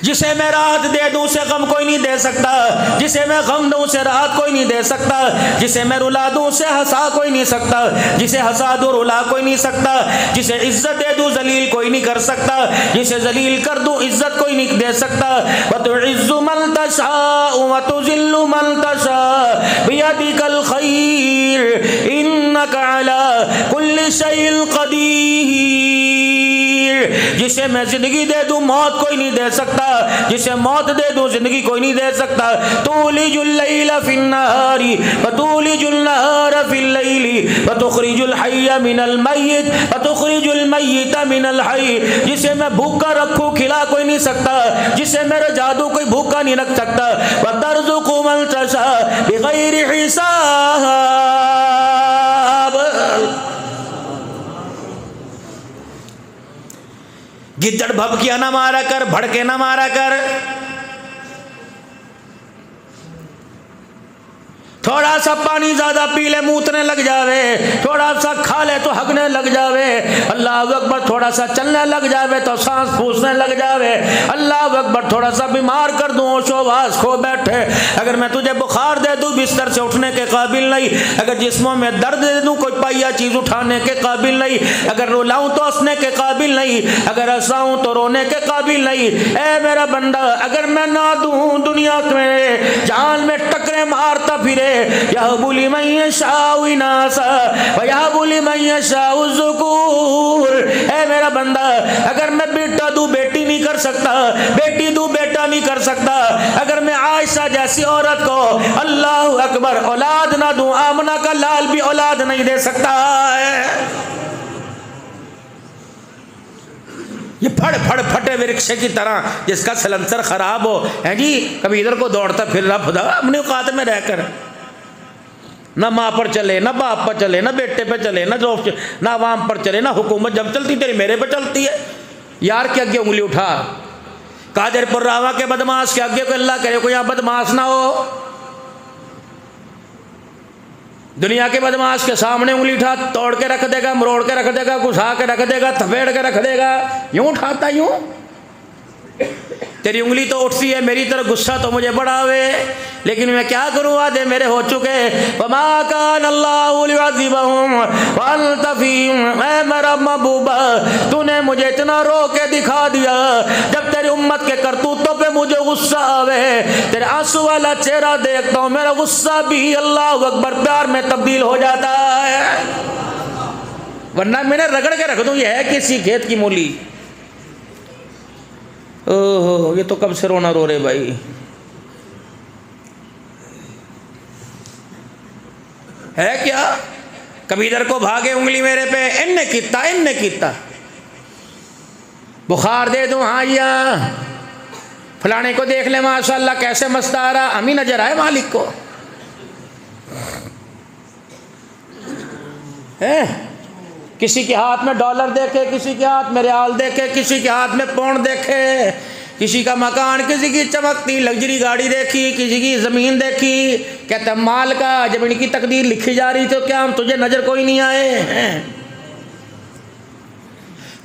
जिसे मैं राहत दे दूं उसे गम कोई नहीं दे सकता, जिसे मैं गम दूं उसे राहत कोई नहीं दे सकता, जिसे मैं रुला दूं उसे हंसा कोई नहीं सकता, जिसे हंसा दूं रुला कोई नहीं सकता, जिसे इज्जत दे दूं जलील कोई नहीं कर सकता, जिसे जलील कर दूं इज्जत कोई नहीं दे सकता। वतुइज्जु मन तशाउ वतुज़िल्लु मन तशाउ बियदिकल खैर इन्नका अला कुल्लि शैइन कदीर। जिसे मैं जिंदगी दे दूं मौत कोई नहीं दे सकता, जिसे मौत दे दूं जिंदगी कोई नहीं दे सकता। तूलिजुल लैला फिन्नहारी व तूलिजुल नहारा फिल्लैली व तुखरिजुल हय्य मिनल मय्यित व तुखरिजुल मय्यिता मिनल हय्य। जिसे मैं भूखा रखूं खिला कोई नहीं सकता, जिसे मेरा जादू कोई भूखा नहीं रख सकता। व तर्ज़ुक़ु मन तशा बिग़ैरि हिसाब। गिद्दड़ भभकिया ना मारा कर, भड़के ना मारा कर। थोड़ा सा पानी ज्यादा पी ले मूतने लग जावे, थोड़ा सा खा ले तो हगने लग जावे। अल्लाह अकबर। थोड़ा सा चलने लग जावे तो सांस फूसने लग जावे। अल्लाह अकबर। थोड़ा सा बीमार कर दूं होश खो बैठे। अगर मैं तुझे बुखार दे दूं बिस्तर से उठने के काबिल नहीं, अगर जिस्मों में दर्द दे दूं कोई पहिया चीज उठाने के काबिल नहीं, अगर रुलाऊं तो हंसने के काबिल नहीं, अगर हंसाऊं तो रोने के काबिल नहीं। ए मेरा बंदा, अगर मैं ना दूं दुनिया में जान में टकरे मारता फिरे। यहबुली मन यशाउ इनासा व यहबुली मन यशाउ ज़ुकूर। ए मेरा बंदा, अगर मैं बेटा दूं बेटी नहीं कर सकता, बेटी दूं बेटा नहीं कर सकता। अगर मैं आयशा जैसी औरत को अल्लाह अकबर औलाद ना दूं, आमना का लाल भी औलाद नहीं दे सकता है। ये फड़ फड़ फटे वृक्ष की तरह जिसका सलंसर खराब हो है जी, कभी इधर को दौड़ता फिर रहा खुदा अपने औकात में रहकर। ना माँ पर चले, ना बाप पर चले, ना बेटे पे चले, ना जॉब ना आवाम पर चले, ना हुकूमत जब चलती तेरी मेरे पे चलती है। यार के आगे उंगली उठा, कादरपुर रावा के बदमाश के आगे को अल्लाह करे कोई यहाँ बदमाश ना हो। दुनिया के बदमाश के सामने उंगली उठा, तोड़ के रख देगा, मरोड़ के रख देगा, घुसा के रख देगा, थपेड़ के रख देगा। यूं उठाता यूं, तेरी उंगली तो उठती है, मेरी तरफ गुस्सा तो मुझे बड़ा हुए, लेकिन मैं क्या करूँ, वादे मेरे हो चुके। वमा कान अल्लाहु लियुअज़्ज़िबहुम व अंत फ़ीहिम। ऐ मेरा महबूबा, तूने मुझे इतना रो के दिखा दिया, जब तेरी उम्मत के करतूतों पे मुझे गुस्सा आवे, तेरे आंसू वाला चेहरा देखता हूँ, मेरा गुस्सा भी अल्लाह अकबर प्यार में तब्दील हो जाता है। वरना मैंने रगड़ के रख दूँ, ये है किसी खेत की मूली। ओहो, ये तो कब से रोना रो रहे भाई। है क्या, कभी इधर को भागे उंगली मेरे पे, इन्ने किता बुखार दे दूं, हाँ या फलाने को देख ले माशाल्लाह कैसे मस्त आ रहा, हमी नजर आए मालिक को है। किसी के हाथ में डॉलर देखे, किसी के हाथ में रियाल देखे, किसी के हाथ में पौंड देखे, किसी का मकान, किसी की चमकती लग्जरी गाड़ी देखी, किसी की ज़मीन देखी। कहता माल का जब इनकी तकदीर लिखी जा रही तो क्या हम तुझे नज़र कोई नहीं आए हैं?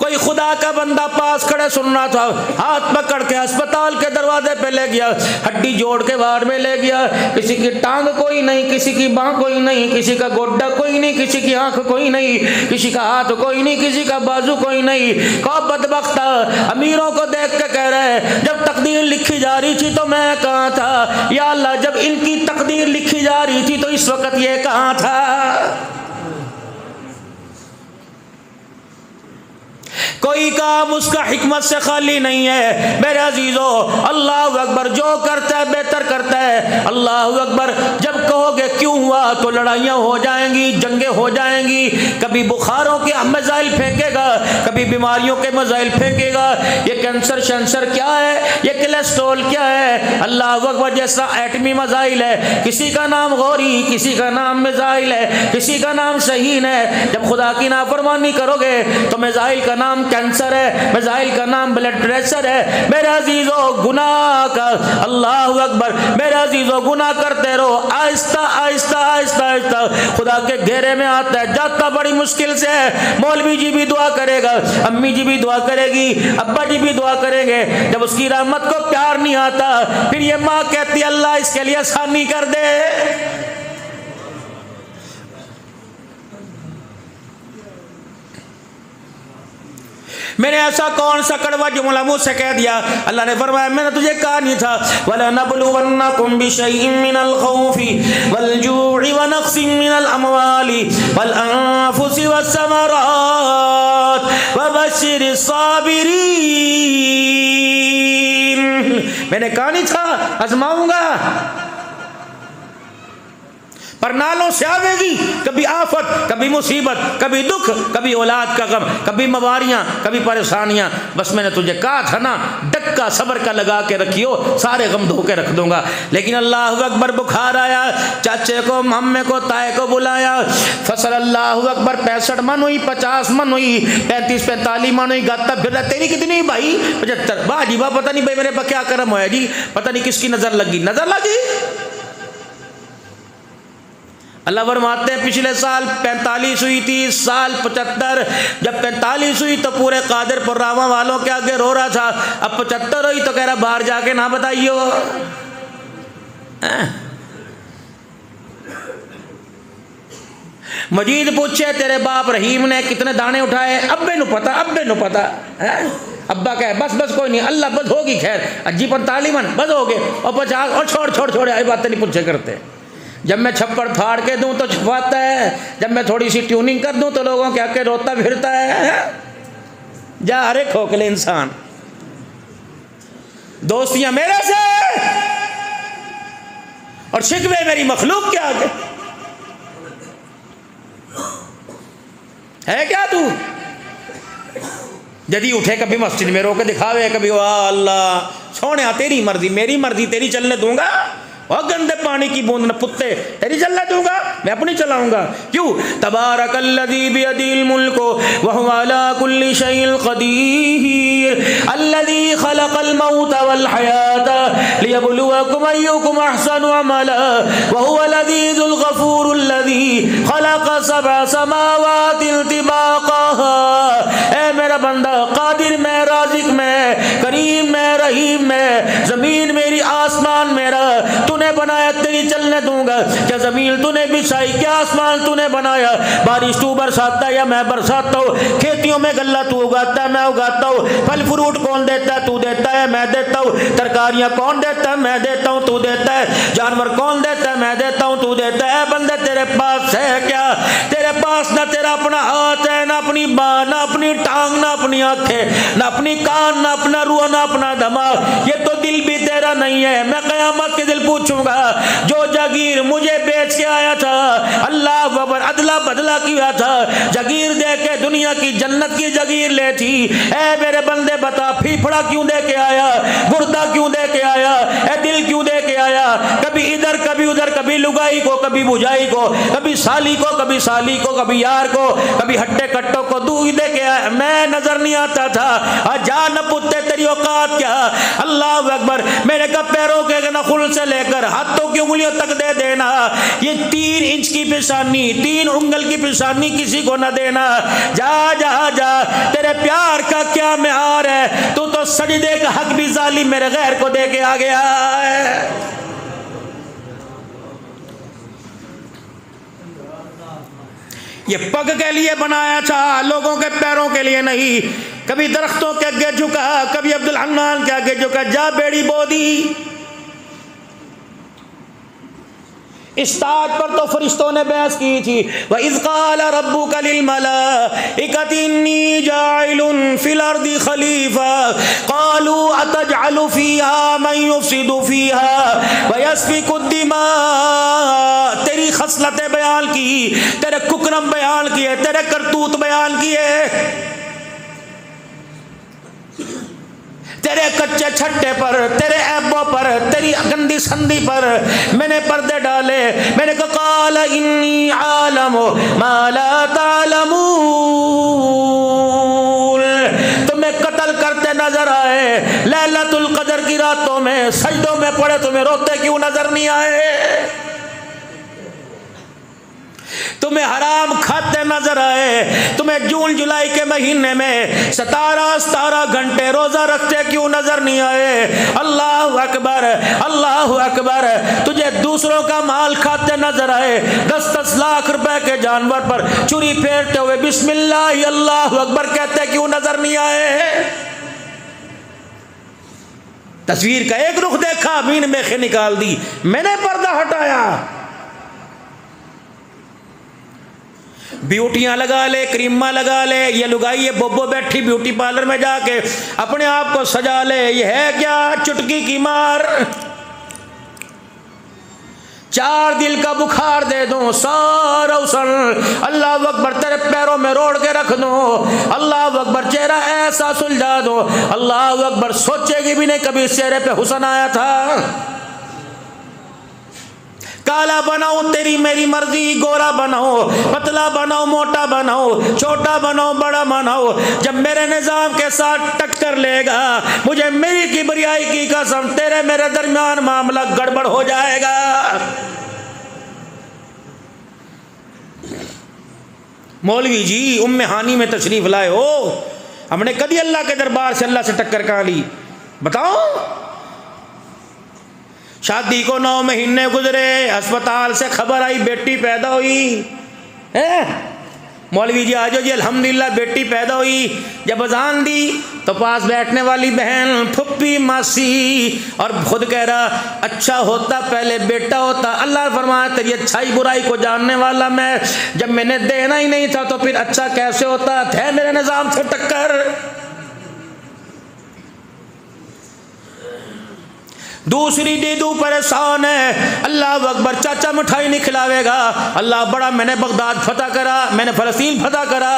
कोई खुदा का बंदा पास खड़े सुन रहा था, हाथ पकड़ के अस्पताल के दरवाजे पे ले गया, हड्डी जोड़ के बाहर में ले गया। किसी की टांग कोई नहीं, किसी की बाँह कोई नहीं, किसी का गोड्डा कोई नहीं, किसी की आंख कोई नहीं, किसी का हाथ कोई नहीं, किसी का बाजू कोई नहीं। कौ बदबख्ता अमीरों को देख के कह रहे हैं, जब तकदीर लिखी जा रही थी तो मैं कहाँ था या अल्लाह, जब इनकी तकदीर लिखी जा रही थी तो इस वक्त ये कहाँ था। कोई काम उसका हिकमत से खाली नहीं है मेरे अजीजों। अल्लाह अकबर, जो करता है बेहतर करता है। अल्लाह अकबर, जब कहोगे क्यों हुआ तो लड़ाइयाँ हो जाएंगी, जंगें हो जाएंगी। कभी बुखारों के मिसाइल फेंकेगा, कभी बीमारियों के मिसाइल फेंकेगा। ये कैंसर शैंसर क्या है, ये कोलेस्ट्रॉल क्या है। अल्लाह अकबर, जैसा एटमी मिसाइल है, किसी का नाम गौरी, किसी का नाम मिसाइल है, किसी का नाम शहीन है। जब खुदा की नाफरमानी करोगे तो मिसाइल का नाम कैंसर है, मिसाइल का नाम ब्लड प्रेशर है। मेरे अजीजों गुनाह का, अल्लाह अकबर, मेरे अजीजों गुनाह करते रहो, आहिस्ता आहिस्ता आहिस्ता आहिस्ता खुदा के घेरे में आता है। जाता बड़ी मुश्किल से है। मौलवी जी भी दुआ करेगा, अम्मी जी भी दुआ करेगी, अब्बा जी भी दुआ करेंगे। जब उसकी रहमत को प्यार नहीं आता, फिर ये माँ कहती है अल्लाह इसके लिए आसानी कर दे। मैंने ऐसा कौन सा कड़वा जुमला मुंह से कह दिया? अल्लाह ने फरमाया मैंने तुझे कहा नहीं था, वला नबलुवन्नकुम बिशैइन मिनल खौफि वल जू'i व नक्सिन मिनल अमवालि वल अनफुसि वस्समरात व बश्शिरिस साबिरीन। मैंने कहा नहीं था आजमाऊंगा, पर नालों से आवेगी, कभी आफत, कभी मुसीबत, कभी दुख, कभी औलाद का गम, कभी मवारियां, कभी परेशानियां। बस मैंने तुझे कहा था ना, डक्का सब्र का लगा के रखियो, सारे गम धो के रख दूंगा। लेकिन अल्लाह अकबर, बुखार आया, चाचे को मम्मे को ताए को बुलाया, फसल अल्लाह अकबर 65 मन हुई, 50 मन हुई, 35-45 मन हुई, गाता फिर रहा। तेरी कितनी भाई? 75। वाह जी वाह, पता नहीं भाई मेरे पर क्या करम होया जी, पता नहीं किसकी नजर लगी, नजर लगी। अल्लाह फरमाते हैं पिछले साल 45 हुई थी, इस साल 75। जब 45 हुई तो पूरे कादिर पुर्रावा वालों के आगे रो रहा था, अब 75 हुई तो कह रहा बाहर जाके ना बताइयो। मजीद पूछे तेरे बाप रहीम ने कितने दाने उठाए? अब्बे नु पता, अब्बे नु पता है। अब्बा कहे बस बस कोई नहीं, अल्लाह बस होगी खैर, अज्जी 45 मन बस हो गए, और 50 और छोड़ छोड़ छोड़, आई बातें नहीं पूछे करते। जब मैं छप्पड़ फाड़ के दूं तो छुपाता है, जब मैं थोड़ी सी ट्यूनिंग कर दूं तो लोगों के आके रोता फिरता है। जा अरे खोखले इंसान, दोस्तियां मेरे से और शिकवे मेरी मखलूक के आगे है क्या? तू यदि उठे कभी मस्जिद में रोके दिखावे, कभी वाह अल्लाह सोने तेरी मर्जी मेरी मर्जी तेरी चलने दूंगा, और गंदे पानी की बूंद न पुत्ते तेरी चलने दूंगा, मैं अपनी चलाऊंगा। क्यों? तबारकल्लज़ी बियदिल मुल्कु व हुवा अला कुल्ली शैइन क़दीर अल्लज़ी खलक़ल मौता वल हयाता लियब्लुवकुम अय्युकुम अहसनु अमला व हुवल अज़ीज़ुल गफ़ूरुल लज़ी खलक़ सबअ समावाति तिबाक़ा। ऐ मेरा बंदा, कादिर मैं, राज़िक मैं, करीम मैं, रहीम मैं, ज़मीन मेरी आसमान मेरा, तूने बनाया तेरी चलने दूंगा। क्या जमीन तूने बिछाई, क्या आसमान तूने बनाया? बारिश तू बरसाता या मैं बरसाता हूँ? खेतियों में गल्ला तू उगाता है मैं उगाता हूँ? फल फ्रूट कौन देता है? तू देता है मैं देता हूँ? तरकारियां कौन देता है? मैं देता हूँ तू देता है? जानवर कौन देता है? मैं देता हूँ तू देता है? बंदे तेरे पास है क्या? तेरे पास ना तेरा अपना हाथ है, ना अपनी बाँ, ना अपनी टांग, ना अपनी आंखें, ना अपनी कान, ना अपना रूह, ना अपना दिमाग, ये तो दिल भी तेरा नहीं है। मैं क़यामत के दिल पूछूंगा, जो जागीर मुझे बेच के आया था, अल्लाह अकबर, अदला बदला किया था, जागीर दे के दुनिया की जन्नत की जागीर ले थी। ऐ मेरे बंदे बता, फीफड़ा क्यों दे के आया? गुर्दा क्यों दे के आया? ऐ दिल क्यों दे के आया? कभी इधर कभी उधर, कभी लुगाई को, कभी बुझाई को, कभी साली को, कभी साली को, कभी यार को, कभी हट्टे कट्टों को दूध दे के आया। मैं नजर नहीं आता था? जान पुत्ते तेरी औकात क्या? अल्लाह अकबर। मैंने कहा पैरों के नखुल से लेकर हाथों की उंगलियों तक दे देना। ये 3 इंच की पेशानी, 3 उंगल की पेशानी किसी को न देना। जा जा जा, तेरे प्यार का क्या मेहार है? तू तो सजदे का हक भी जालिम मेरे गैर को दे के आ गया है। ये पग के लिए बनाया था, लोगों के पैरों के लिए नहीं। कभी दरख्तों के आगे झुका, कभी अब्दुल हन्नान के आगे झुका। जा बेड़ी बोदी। इस ताज पर तो फरिश्तों ने बहस की थी। व इज़ क़ाल रब्बुका लिल मलाइकति इन्नी जाइलुन फिल अर्दि खलीफा क़ालू अतजअलु फ़ीहा मन युफ़सिदु फ़ीहा व यस्फ़िकु दिमा। तेरी खसलतें बयान की, तेरे कुकरम बयान किए, तेरे करतूत बयान किए, तेरे कच्चे छट्टे पर, तेरे ऐबों पर, तेरी गंदी संधि पर मैंने पर्दे डाले। मैंने कहा क़ाल इन्नी आलमु मा ला तालमून। लैलतुल कदर की रातों में सजदों में पड़े तुम्हें रोते क्यों नजर नहीं आए? तुम्हें हराम खाते नजर आए? तुम्हें जून जुलाई के महीने में 17 घंटे रोजा रखते क्यों नजर नहीं आए? अल्लाह अकबर, अल्लाह अकबर। तुझे दूसरों का माल खाते नजर आए? 10-10 लाख रुपए के जानवर पर छुरी फेरते हुए बिस्मिल्लाह अल्लाह अकबर कहते क्यों नजर नहीं आए? तस्वीर का एक रुख देखा, मीन मेखे निकाल दी, मैंने पर्दा हटाया। ब्यूटियां लगा ले, क्रीमा लगा ले, ये लुगाई ये बोबो बैठी ब्यूटी पार्लर में जाके अपने आप को सजा ले, ये है क्या चुटकी की मार। 4 दिन का बुखार दे दूं सारा उसन, अल्लाह अकबर तेरे पैरों में रोड़ के रख दूं, अल्लाह अकबर चेहरा ऐसा सुलझा दूं, अल्लाह अकबर सोचेगी भी नहीं कभी इस चेहरे पे हुस्न आया था। काला बनाओ तेरी मेरी मर्जी, गोरा बनाओ पतला बनाओ मोटा बनाओ छोटा बनाओ बड़ा बनाओ, जब मेरे निजाम के साथ टक्कर लेगा मुझे मेरी किबरियाई की कसम तेरे मेरे दरमियान मामला गड़बड़ हो जाएगा। मौलवी जी उम्मे हानी में तशरीफ लाए हो, हमने कभी अल्लाह के दरबार से अल्लाह से टक्कर कहाँ ली बताओ? शादी को 9 महीने गुजरे, अस्पताल से खबर आई बेटी पैदा हुई है। मौलवी जी आजो जी अल्हम्दुलिल्लाह बेटी पैदा हुई। जब अजान दी तो पास बैठने वाली बहन फुप्पी मासी और खुद कह रहा अच्छा होता पहले बेटा होता। अल्लाह फरमाया तेरी अच्छाई बुराई को जानने वाला मैं, जब मैंने देना ही नहीं था तो फिर अच्छा कैसे होता? थे मेरे निजाम से टक्कर। दूसरी दीदू परेशान है, अल्लाह अकबर चाचा मिठाई नहीं खिलावेगा, अल्लाह बड़ा मैंने बगदाद फतह करा, मैंने फलस्तीन फतह करा,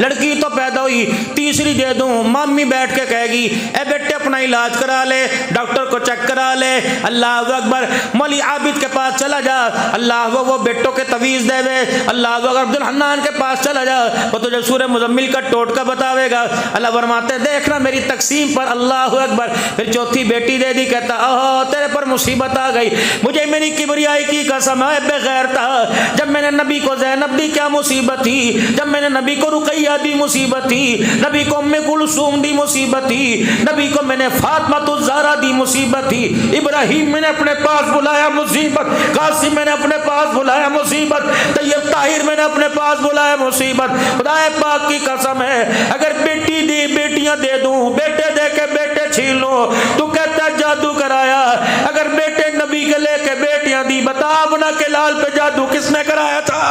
लड़की तो पैदा हुई। तीसरी दे दूं, मम्मी बैठ के कहेगी ए बेटे अपना इलाज करा ले, डॉक्टर को चेक करा ले। अल्लाह अकबर मौली आबिद के पास चला जा, अल्लाह वो बेटों के तवीज़ देवे। अल्लाह अकबर अब्दुल हन्नान के पास चला जा, वो तुझे सूरह मुज़म्मिल का टोटका बतावेगा। अल्लाह फरमाते देखना मेरी तकसीम पर, अल्लाह अकबर। फिर चौथी बेटी दे दी, कहता ओह तेरे पर मुसीबत आ गई, मुझे मेरी किबरियाई की कसम है बेगैर था, जब मैंने नबी को ज़ैनब दी क्या मुसीबत थी, जब मैंने नबी को रुकैया दी मुसीबत थी, नबी को उम्मे कुलसूम दी मुसीबत थी, नबी को मैंने फातिमा ज़हरा दी मुसीबत थी, इब्राहिम मैंने अपने पास बुलाया मुसीबत, कासिम मैंने अपने पास बुलाया मुसीबत, तैयब ताहिर मैंने अपने पास बुलाया मुसीबत। खुदाए पाक की कसम है अगर बेटी दी बेटियां दे दूं, बेटे दे के बेटे छीन लूं, तू कहता जादू कराया। अगर बेटे नबी के लेके बेटियां दी, बता अपना के लाल पे जादू किसने कराया था?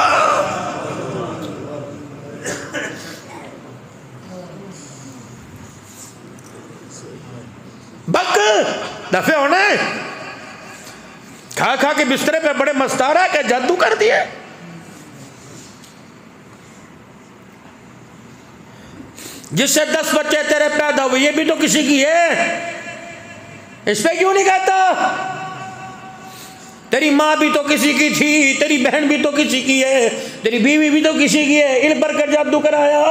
बक दफे होने खा खा के बिस्तरे पे बड़े मस्तारा के जादू कर दिए। जिससे 10 बच्चे तेरे पैदा हुए ये भी तो किसी की है, इस पे क्यों नहीं कहता? तेरी माँ भी तो किसी की थी, तेरी बहन भी तो किसी की है, तेरी बीवी भी तो किसी की है, इन पर कर जादू कराया।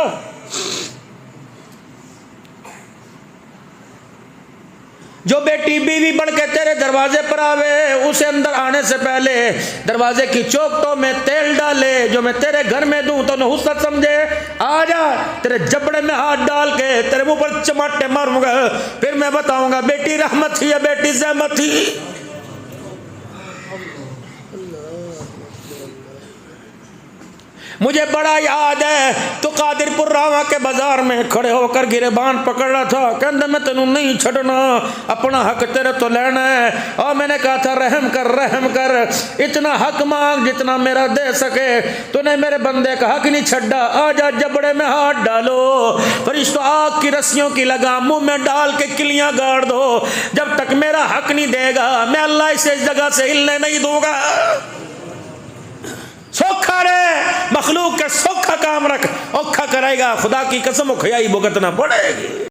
जो बेटी बीवी बन के तेरे दरवाजे पर आवे, उसे अंदर आने से पहले दरवाजे की चौखटों में तेल डाले, जो मैं तेरे घर में दूं तो नहुसत समझे, आ जा तेरे जबड़े में हाथ डाल के तेरे मुंह पर चमाटे मारूंगा, फिर मैं बताऊंगा बेटी रहमत थी या बेटी ज़हमत थी। मुझे बड़ा याद है तो कादिरपुर रावा के बाजार में खड़े होकर गिरेबान पकड़ रहा था, कहते मैं तेनू नहीं छड़ना, अपना हक तेरे तो लेना है। और मैंने कहा था रहम कर, इतना हक मांग जितना मेरा दे सके। तूने मेरे बंदे का हक नहीं छड़ा, आजा जबड़े में हाथ डालो, फरिश्तों आग की रस्सियों की लगा मुंह में डाल के किलियां गाड़ दो, जब तक मेरा हक नहीं देगा मैं अल्लाह इसे इस जगह से हिलने नहीं दूंगा। सौखा रे मखलूक के सौखा काम रख, औखा करेगा खुदा की कसम खयाई भुगतना पड़ेगी।